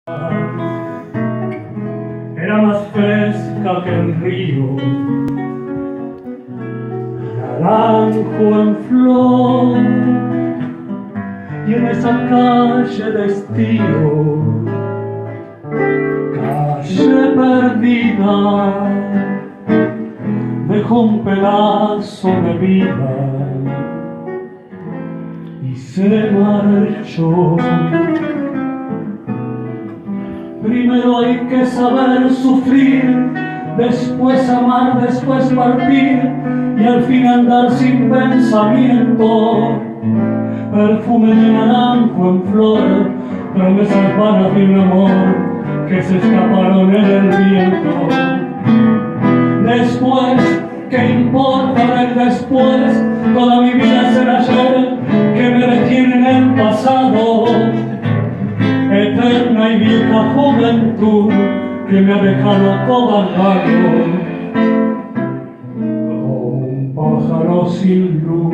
Era más fresca que el río, naranjo en flor, y en esa calle de estío, calle perdida, dejó un pedazo de vida y se marchó. Primero hay que saber sufrir, después amar, después partir, y al fin andar sin pensamiento. Perfume de naranjo en flor, promesas vanas de un amor que se escaparon en el viento. Después, ¿qué importa del después? Toda mi vida es el ayer que me detiene en el pasado. Eterna y vieja juventud que me ha dejado acobardado como un pájaro sin luz.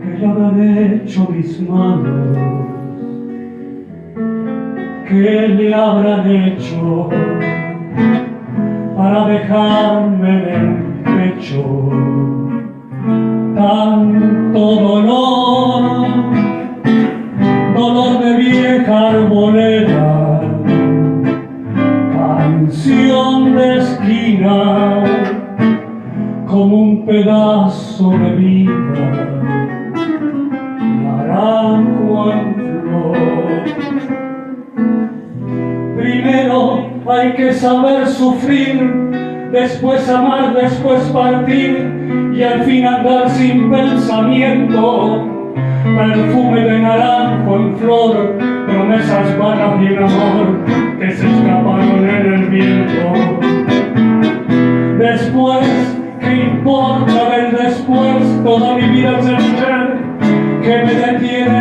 ¿Qué le habrán hecho mis manos? ¿Qué le habrán hecho para dejarme en el pecho tanto dolor? Dolor de vieja arboleda, canción de esquina, como un pedazo de vida, naranjo en flor. Primero hay que saber sufrir, después amar, después partir, y al fin andar sin pensamiento. Perfume de naranjo en flor, promesas vanas de un amor que se escaparon en el viento. Después, ¿qué importa del después? Toda mi vida es el ser que me detiene